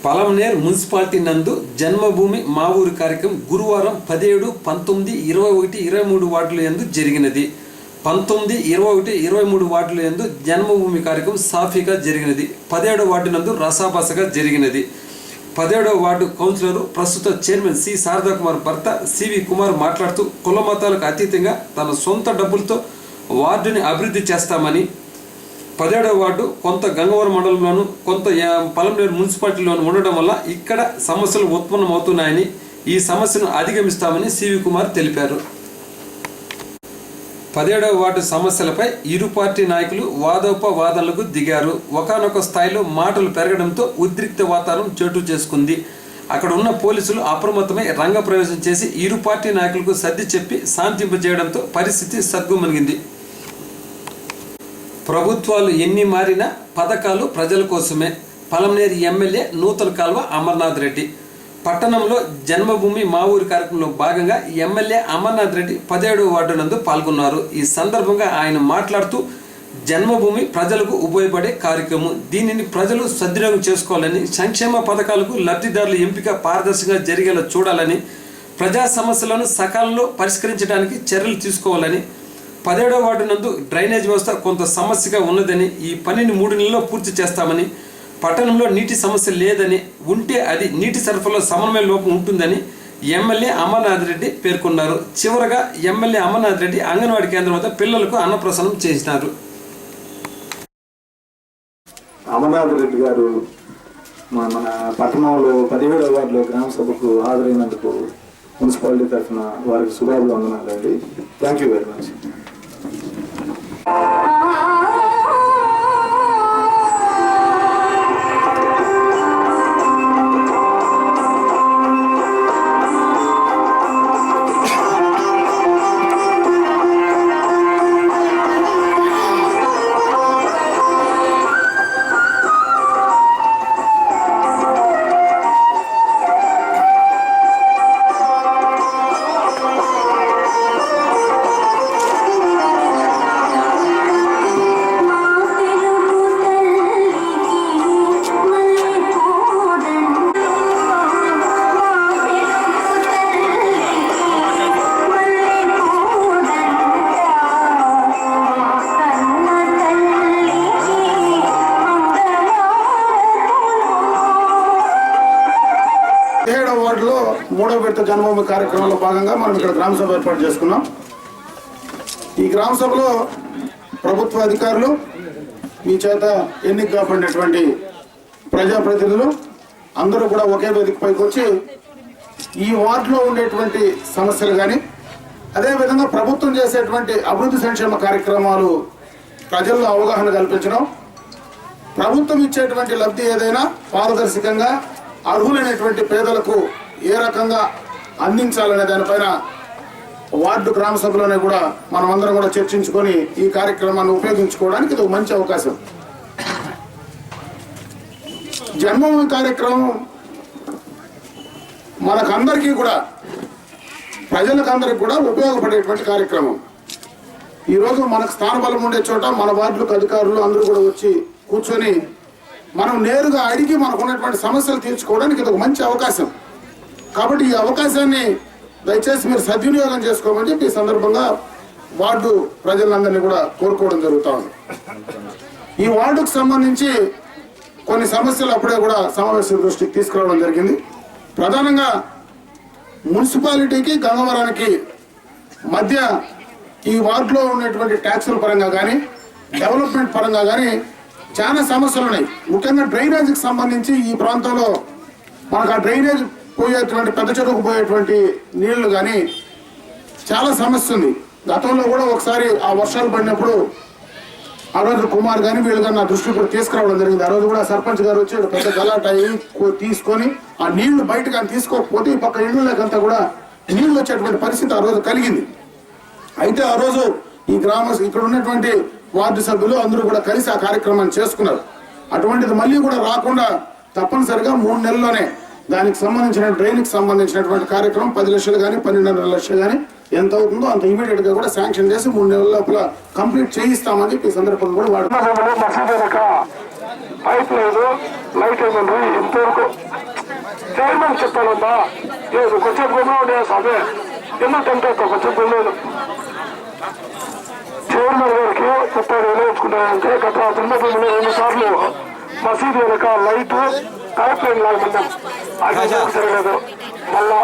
Palamaner municipality నందు జన్మభూమి మా ఊరి కార్యక్రమం గురువారం 17, 19, 21, 23 వార్డుల యందు జరిగినది. 19, 21, 23 వార్డుల యందు జన్మభూమి కార్యక్రమం సాఫీగా జరిగినది. 17వ వార్డు నందు రసాబసగా జరిగినది. 17వ వార్డు కౌన్సిలర్ ప్రస్తుత చైర్మన్ సి శారదా కుమార్ భర్త సివి కుమార్ మాట్లాడుతూ కుల మతాలకు అతీతంగా తన సొంత డబ్బులతో వార్డుని అభివృద్ధి చేస్తామని, 17వ వార్డు కొంత గంగవరం మండలంలోను కొంత పలమనేరు మున్సిపాలిటీలోను ఉండడం వల్ల ఇక్కడ సమస్యలు ఉత్పన్నమవుతున్నాయని, ఈ సమస్యను అధిగమిస్తామని సివి కుమార్ తెలిపారు. 17వ వార్డు సమస్యలపై ఇరు పార్టీ నాయకులు వాదోపవాదనలకు దిగారు. ఒకానొక స్థాయిలో మాటలు పెరగడంతో ఉద్రిక్త వాతావరణం చోటు చేసుకుంది. అక్కడ ఉన్న పోలీసులు అప్రమత్తమై రంగప్రవేశం చేసి ఇరు పార్టీ నాయకులకు సర్ది చెప్పి శాంతింపజేయడంతో పరిస్థితి సద్దుమణిగింది. ప్రభుత్వాలు ఎన్ని మారినా పథకాలు ప్రజల కోసమే. పలమనేరు ఎమ్మెల్యే నూతన కాల్వ అమర్నాథ్ రెడ్డి పట్టణంలో జన్మభూమి మా ఊరి కార్యక్రమంలో భాగంగా ఎమ్మెల్యే అమర్నాథ్ రెడ్డి 17వ వార్డు నందు పాల్గొన్నారు. ఈ సందర్భంగా ఆయన మాట్లాడుతూ జన్మభూమి ప్రజలకు ఉపయోగపడే కార్యక్రమం, దీనిని ప్రజలు సద్వినియోగం చేసుకోవాలని, సంక్షేమ పథకాలకు లబ్ధిదారుల ఎంపిక పారదర్శకంగా జరిగేలా చూడాలని, ప్రజా సమస్యలను సకాలంలో పరిష్కరించడానికి చర్యలు తీసుకోవాలని, 17వ వార్డు నందు డ్రైనేజ్ వ్యవస్థ కొంత సమస్యగా ఉన్నదని, ఈ పనిని 3 నెలల్లో పూర్తి చేస్తామని, పట్టణంలో నీటి సమస్య లేదని, ఉంటే అది నీటి సరఫరాలో సమన్వయ లోపం ఉంటుందని ఎమ్మెల్యే అమర్నాథ్ రెడ్డి పేర్కొన్నారు. చివరగా ఎమ్మెల్యే అమర్నాథ్ రెడ్డి అంగన్వాడీ కేంద్రం వద్ద పిల్లలకు అన్నప్రసన్నం చేసినారు. అమర్నాథ్ రెడ్డి గారు మన పట్టణంలో 17వ వార్డులో గ్రామ సభకు హాజరైనందుకు మున్సిపాలిటీ తరఫున వారికి శుభాభివందనాలండి. Thank you very much. వార్డులో 3వ విడత జన్మభూమి కార్యక్రమంలో భాగంగా మనం ఇక్కడ గ్రామ సభ ఏర్పాటు చేసుకున్నాం. ఈ గ్రామ సభలో ప్రభుత్వ అధికారులు, మీ చేత ఎన్నిక కాబడినటువంటి ప్రజాప్రతినిధులు అందరూ కూడా ఒకే వేదిక పైకి వచ్చి ఈ వార్డులో ఉండేటువంటి సమస్యలు కానీ, అదేవిధంగా ప్రభుత్వం చేసేటువంటి అభివృద్ధి సంక్షేమ కార్యక్రమాలు ప్రజల్లో అవగాహన కల్పించడం, ప్రభుత్వం ఇచ్చేటువంటి లబ్ధి ఏదైనా పారదర్శకంగా అర్హులైనటువంటి పేదలకు ఏ రకంగా అందించాలనే దానిపైన వార్డు గ్రామ సభలోనే కూడా మనం అందరం కూడా చర్చించుకొని ఈ కార్యక్రమాన్ని ఉపయోగించుకోవడానికి ఇది ఒక మంచి అవకాశం. జన్మభూమి కార్యక్రమం మనకందరికీ కూడా, ప్రజలకందరికీ కూడా ఉపయోగపడేటువంటి కార్యక్రమం. ఈరోజు మనకు స్థానబలం ఉండే చోట మన వార్డులకు అధికారులు అందరూ కూడా వచ్చి కూర్చొని మనం నేరుగా అడిగి మనకు ఉన్నటువంటి సమస్యలు తీర్చుకోవడానికి ఇది ఒక మంచి అవకాశం. కాబట్టి ఈ అవకాశాన్ని దయచేసి మీరు సద్వినియోగం చేసుకోమని చెప్పి ఈ సందర్భంగా వార్డు ప్రజలందరినీ కూడా కోరుకోవడం జరుగుతూ ఉంది. ఈ వార్డుకు సంబంధించి కొన్ని సమస్యలు అప్పుడే కూడా సమావేశం దృష్టికి తీసుకురావడం జరిగింది. ప్రధానంగా మున్సిపాలిటీకి గంగవరానికి మధ్య ఈ వార్డులో ఉన్నటువంటి ట్యాక్సుల పరంగా కానీ, డెవలప్మెంట్ పరంగా కానీ చాలా సమస్యలు ఉన్నాయి. ముఖ్యంగా డ్రైనేజ్కి సంబంధించి ఈ ప్రాంతంలో మనకు ఆ డ్రైనేజ్ పోయేటువంటి పెద్ద చెరువుకు పోయేటువంటి నీళ్లు కానీ చాలా సమస్య ఉంది. గతంలో కూడా ఒకసారి ఆ వర్షాలు పడినప్పుడు ఆ రోజు కుమార్ కానీ వీళ్ళు కానీ నా దృష్టికి కూడా తీసుకురావడం జరిగింది. ఆ రోజు కూడా సర్పంచ్ గారు వచ్చి పెద్ద గలాట తీసుకొని ఆ నీళ్లు బయట కానీ తీసుకోకపోతే ఈ పక్క ఇళ్ళకంతా కూడా నీళ్లు వచ్చేటువంటి పరిస్థితి ఆ రోజు కలిగింది. అయితే ఆ రోజు ఈ ఇక్కడ ఉన్నటువంటి వార్డు సభ్యులు అందరూ కూడా కలిసి ఆ కార్యక్రమాన్ని చేసుకున్నారు. అటువంటిది మళ్ళీ కూడా రాకుండా తప్పనిసరిగా 3 నెలల్లోనే దానికి సంబంధించిన డ్రైన్కి సంబంధించినటువంటి కార్యక్రమం 10 లక్షలు కానీ 12.5 లక్షలు కానీ ఎంత అవుతుందో అంత ఇమీడియట్ గా కూడా శాంక్షన్ చేసి 3 నెలల లోపల కంప్లీట్ చేయిస్తామని చెప్పి ఈ సందర్భంగా కూడా వాడు పైప్ లేదు లైట్ ఏమండి ఎంతవరకు చైర్మన్ చెప్పాలమ్మా లేదు కొంచెం గుమ్మ ఉండే సామే ఎందుకు టెంపరేచర్ కొంచెం గుమ్మలేదు చైర్మన్ గారికి 30,000 ఇచ్చుకున్నారంటే గత జన్మభూమిలో 2 సార్లు మసీదు వెనక లైట్ పైప్ లైన్ లాగమన్నాం అది సరలేదు మళ్ళా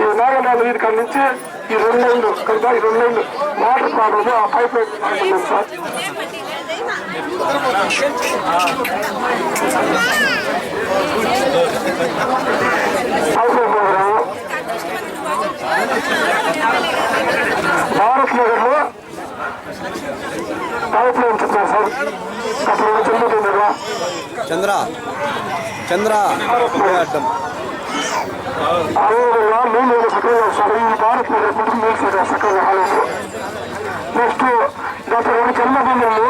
ఈ నాగనాథ వీధి కాడి నుంచి ఈ 2 లైన్లు కనుక ఈ 2 లైన్లు వాటర్ ప్రాబ్లమ్ ఆ పైప్ లైన్ లాగమన్నాం సార్ భారత్ నగర్ లో పైప్ లైన్ చెప్పారు సార్ అప్పుడు చెందుతుందా చంద్ర అడ్డం అదేవిధంగా నీళ్ళు సక్రమంగా వస్తారు ఈ భారత్ నగర్ ముందు నీళ్ళు సక్రమంగా రాలేదు నెక్స్ట్ గత 2 జన్మదినంలో